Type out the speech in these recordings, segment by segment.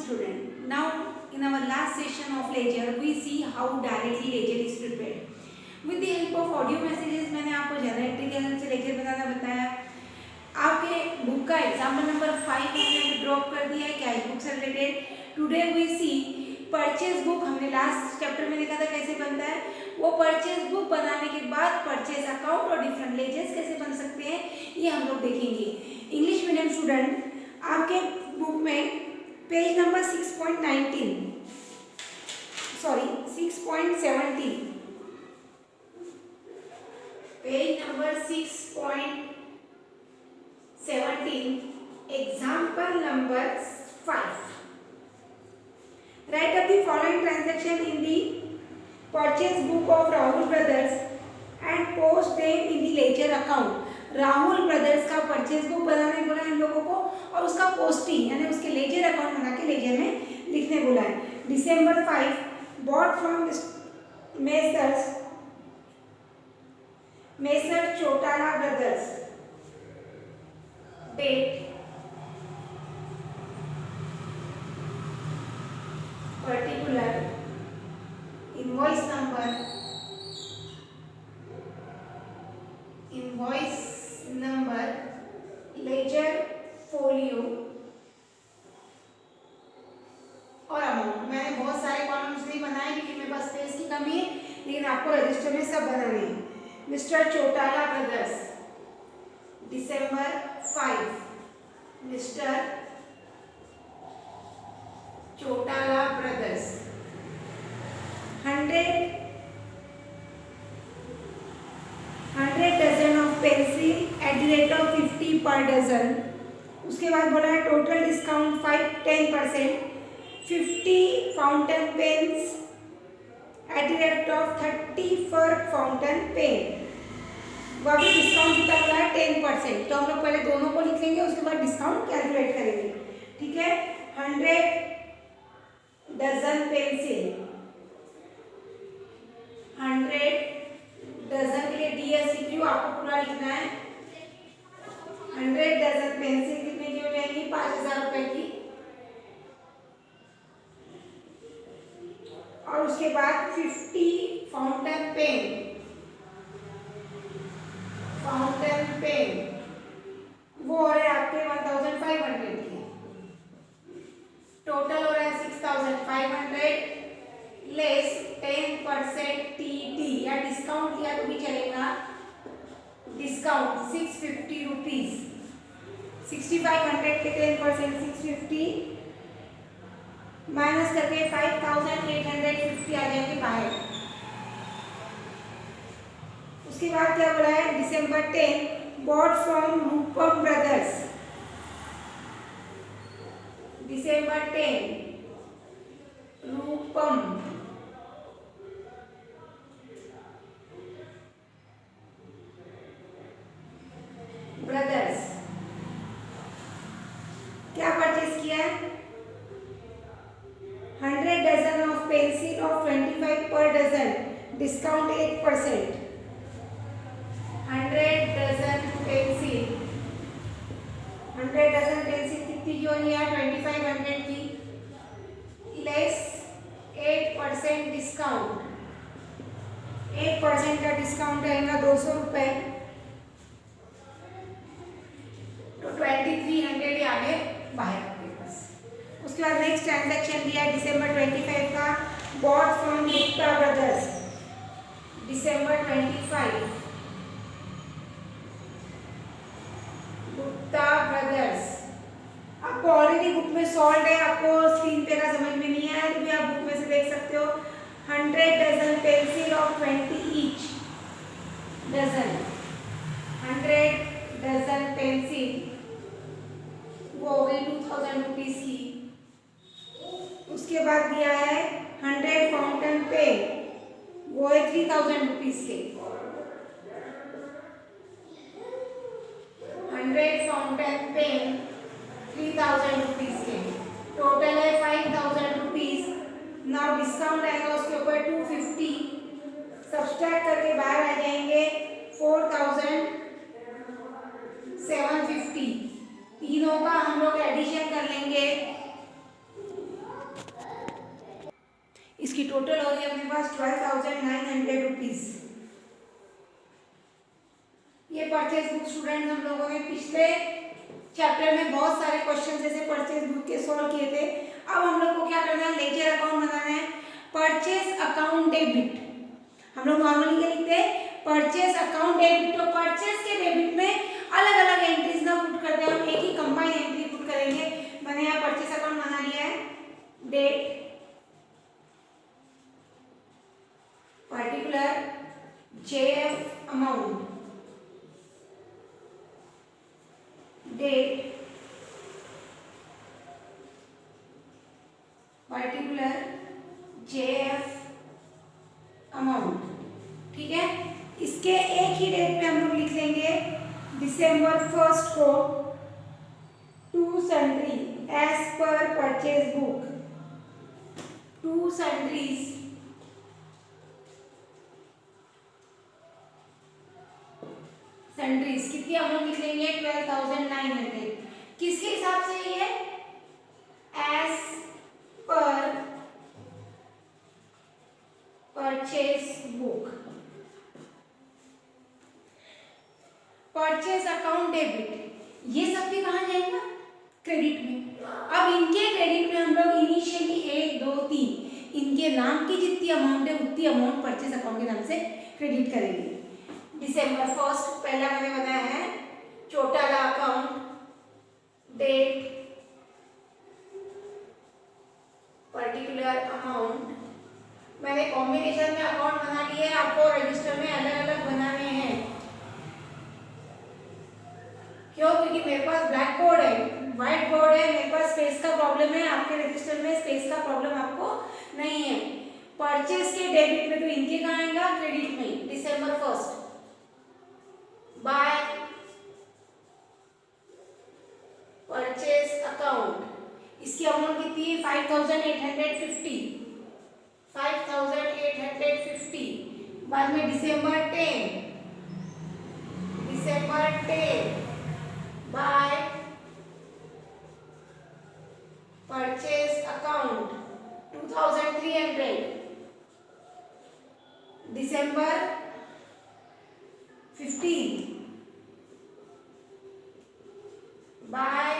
student. Now in our last session of lecture we see how directly lecture is prepared. With the help of audio messages मैंने आपको जनरेटिकल से लेकर बनाना बताया. आपके book का example number 5 हमने ड्रॉप कर दिया है कैश बुक से related. Today we see purchase book. हमने लास्ट चैप्टर में देखा था कैसे बनता है. वो परचेज बुक बनाने के बाद परचेज अकाउंट और डिफरेंट लेजर्स कैसे बन सकते हैं ये हम लोग देखेंगे. इंग्लिश मीडियम स्टूडेंट आपके बुक में page number 6.19 sorry 6.17 page number 6.17 example number 5. Write up the following transaction in the purchase book of Rahul Brothers and post them in the ledger account. Rahul brothers का purchase book बनाने बोला है इन लोगों को और उसका पोस्टिंग यानी उसके लेजर अकाउंट बना के लेजर में लिखने बोला है. December 5 bought from Messrs Chautala brothers. Date particular invoice number ledger folio और अमाउंट. मैंने बहुत सारे कॉलम्स नहीं बनाए क्योंकि मेरे पास स्पेस की कमी है लेकिन आपको रजिस्टर में सब बनाने हैं. Mister Chautala brothers December 5 mister Chautala brothers 100 dozen of pencil at the rate of 50 per dozen. उसके बाद बोला है total discount 10%. 50 fountain pens at the rate of 30 per fountain pen. वह भी डिस्काउंट कितना बोला है 10%. तो हम लोग पहले दोनों को लिख लेंगे उसके बाद डिस्काउंट कैलकुलेट करेंगे. ठीक है. 100 डजन पेंसिल 100 डजन के लिए DSCQ आपको पूरा लिखना है. 100 डजन पेंसिल कितने की हो जाएगी 5000 रुपए की. और उसके बाद 50 फाउंटेन पेन वो हो रहा है आपके 1500 की. टोटल हो रहा है 6500 लेस 10% TT या डिस्काउंट किया तो भी चलेगा. Discount 650 rupees. 6500 के 10% 650 माइनस करके 5850 आ जाएंगे बाहर. उसके बाद क्या बोला है December 10 bought from Rupam brothers. December 10 Rupam brothers क्या परचेज किया है 100 डजन ऑफ पेंसिल ऑफ 25 पर डजन डिस्काउंट 8%. 100 डजन पेंसिल कितनी की हो रही है 2500 की लेस 8% डिस्काउंट. 8% का डिस्काउंट रहेगा 200 रुपए. तो 2300 ही आगे बाहर आपके पास. उसके बाद नेक्स्ट ट्रांजैक्शन दिया है December 25 का bought from Gupta brothers. December 25 Gupta brothers. आपको ऑलरेडी बुक में सॉल्व है. आपको स्क्रीन पे का समझ में नहीं आया तो भी आप बुक में से देख सकते हो. 100 dozen pencil of 20 each dozen. 100 dozen pencil वो हो गई 2000 रुपीज की. उसके बाद दिया है 100 फाउंटेन पेन वो है 3000 रुपीज के. 100 फाउंटेन पेन 3000 रुपीज के. टोटल है 5000 रुपीज. नाउ डिस्काउंट आएगा उसके ऊपर 250 सब्सट्रैक्ट करके बाहर आ जाएंगे 4750. तीनों का हम लोग एडिशन कर लेंगे जिसकी टोटल हो रही है अपने पास 12,900 रुपीज। ये परचेज बुक स्टूडेंट हम लोगों ने पिछले चैप्टर में बहुत सारे क्वेश्चन जैसे परचेज बुक के सॉल्व किए थे। अब हम लोग को क्या करना है, लेजर अकाउंट बनाना है। परचेज अकाउंट डेबिट हम लोग नॉर्मली क्या लिखते हैं, परचेज अकाउंट डेबिट। तो परचेज के डेबिट में अलग अलग एंट्रीज ना पुट करते हैं, हम एक ही कंबाइन एंट्री पुट करेंगे। मैंने यहाँ परचेज अकाउंट बना लिया है। Date particular JF amount, date particular JF amount. ठीक है, इसके एक ही डेट पे हम लोग लिख लेंगे December 1 को to sundry as per purchase book, to sundries sundries कितनी अमाउंट लिख लेंगे 12,900। किसके हिसाब से ये as per purchase book. Purchase account debit ये सब भी कहाँ जाएगा, क्रेडिट में। अब इनके क्रेडिट में हम लोग इनिशियली 1 2 3 इनके नाम की जितनी अमाउंट है उतनी अमाउंट परचेज अकाउंट के नाम से क्रेडिट करेंगे। December 1 पहला मैंने बनाया है छोटा वाला अकाउंट, डेट पर्टिकुलर अमाउंट। मैंने कॉम्बिनेशन में अकाउंट बना लिए हैं, आपको रजिस्टर में अलग अलग बनाने हैं। क्यों, क्योंकि मेरे पास ब्लैक बोर्ड है, व्हाइट बोर्ड है, मेरे पास स्पेस का प्रॉब्लम है, आपके रजिस्टर में स्पेस का प्रॉब्लम आपको नहीं है। परचेज के डेबिट में तो इनके कहाँ आएगा, क्रेडिट में। December 1 बाय परचेज अकाउंट, इसकी अमाउंट कितनी है 5,850, 5,850। बाद में December 10 by purchase account 2,300। December 15 by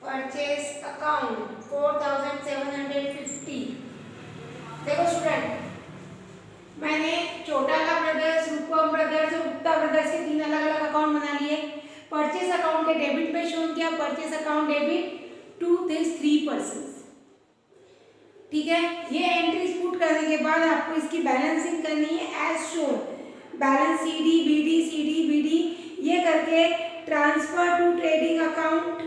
purchase account 4,750। देखो स्टूडेंट, मैंने चोटाला ब्रदर्स, रूपम ब्रदर्स और गुप्ता ब्रदर्स के 3 अलग अलग अकाउंट बना लिए। परचेज अकाउंट के डेबिट में शो किया purchase account debit to this 3 persons. ठीक है, ये एंट्रीज पुट करने के बाद आपको इसकी बैलेंसिंग करनी है as shown. Balance CD BD ये करके transfer to trading account,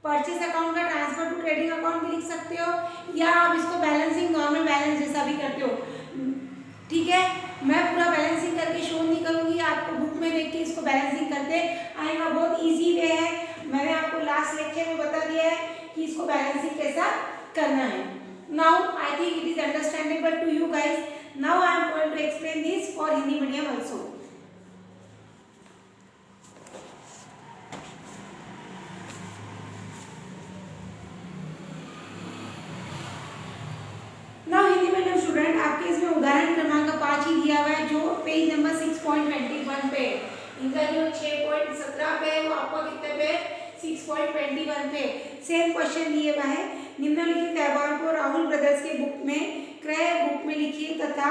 purchase account का ट्रांसफर टू ट्रेडिंग अकाउंट भी लिख सकते हो, या आप इसको बैलेंसिंग नॉर्मल बैलेंस जैसा भी करते हो। ठीक है, मैं पूरा बैलेंसिंग करके शो नहीं करूंगी, आपको बुक में देख के इसको बैलेंसिंग करते आएगा। बहुत इजी वे है, मैंने आपको लास्ट लेक्चर में बता दिया है कि इसको बैलेंसिंग कैसा करना है। Now I think it is understandable to you guys. Now I am going to explain this for Hindi medium also. Now Hindi medium student, आपके इसमें उदाहरण क्रमांक 5 ही दिया हुआ है जो पेज नंबर 6.21 पे। इनका जो 6.17 पे है वो आपका कितने पे 6.21 पे सेम क्वेश्चन दिए हुआ है। निम्नलिखित व्यवहार को राहुल ब्रदर्स के बुक में क्रय बुक में लिखिए तथा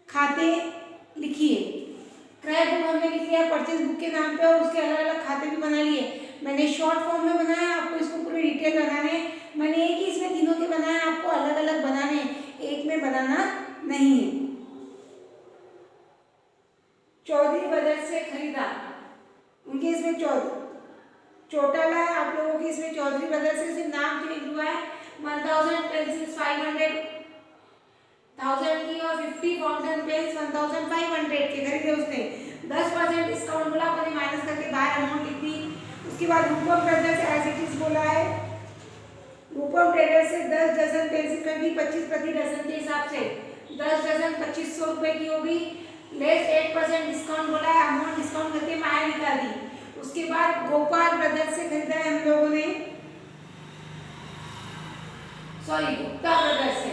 खाते लिखिए। क्रय बुक हमने लिख लिया परचेज बुक के नाम पे और उसके अलग अलग खाते भी बना लिए। मैंने शॉर्ट फॉर्म में बनाया, आपको इसको पूरे डिटेल बनाने। मैंने एक ही इसमें तीनों के बनाए, आपको अलग अलग बनाने, एक में बनाना नहीं है। चौधरी ब्रदर्स से खरीदा, उनके इसमें चोटाला है, आप लोगों के इसमें चौधरी ब्रदर्स से सिर्फ नाम चेंज हुआ है। 1,000 पेंसिल्स 500 की और 50 फाउंटेन पेन्स 1,500 के खरीदे उसने। 10% डिस्काउंट बोला, अपने माइनस करके बाहर अमाउंट लिख दी। उसके बाद रूपम ब्रदर्स से एज इट इज बोला है, रूपम ट्रेडर्स से 10 डजन पेंसिल खरीदी 25 प्रति डजन के हिसाब से। 10 डजन 2,500 रुपए की होगी, लेस 8% डिस्काउंट बोला है, अमाउंट डिस्काउंट करके बाहर निकाल दी। उसके बाद गोपाल ब्रदर्स से खरीदा है हम लोगों ने सॉरी गुप्ता ब्रदर्स से।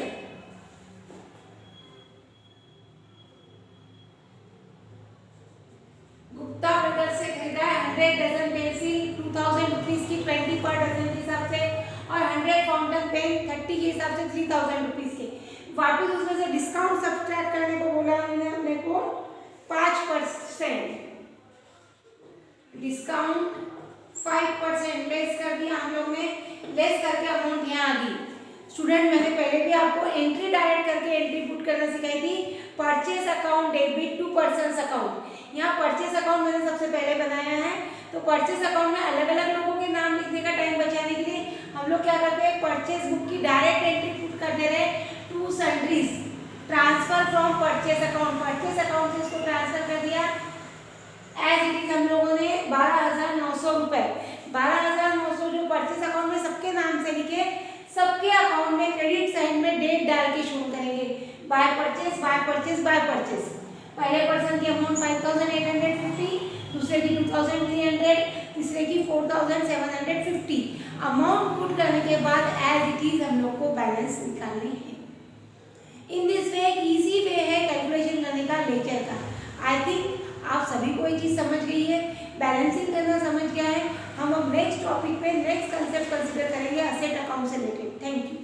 गुप्ता ब्रदर्स से खरीदा है 100 डजन पेंसिल 2000 रुपीज की 20 पर डजन के हिसाब से, और 100 फाउंटेन पेन 30 के हिसाब से 3000 रुपीज के। वापस उसमें से डिस्काउंट सब्ट्रैक्ट करने को बोला उन्होंने अपने को 5%, डिस्काउंट 5% लेस कर दिया हम लोग ने। लेस करके अमाउंट यहाँ आ गई। स्टूडेंट मैंने पहले भी आपको एंट्री डायरेक्ट करके एंट्री पुट करना सिखाई थी। Purchase account debit to persons account. यहाँ परचेस अकाउंट मैंने सबसे पहले बनाया है। तो परचेस अकाउंट में अलग अलग लोगों के नाम लिखने का टाइम बचाने के लिए हम लोग क्या करते हैं, परचेस बुक की डायरेक्ट एंट्री पुट कर दे रहे to sundries, transfer from purchase account. Purchase account से इसको ट्रांसफर कर दिया एज इट इज। हम लोगों ने 12,900 रुपए, 12,900 जो परचेस अकाउंट में सबके नाम से लिखे, सबके अकाउंट में क्रेडिट साइड में डेट डाल के शुरू करेंगे। By purchase by purchase by purchase. पहले पर्सन की अमाउंट 5,850, दूसरे की 2,300, तीसरे की 4,750। अमाउंट पुट करने के बाद एज इट इज हम लोग को बैलेंस निकालने हैं। इन दिस वे एक इजी वे है कैलकुलेशन करने का लेजर का। आई थिंक आप सभी को ये चीज़ समझ गई है, बैलेंसिंग करना समझ गया है। हम अब नेक्स्ट टॉपिक पे नेक्स्ट कंसेप्ट कंसिडर करेंगे असेट अकाउंट से रिलेटेड। Thank you.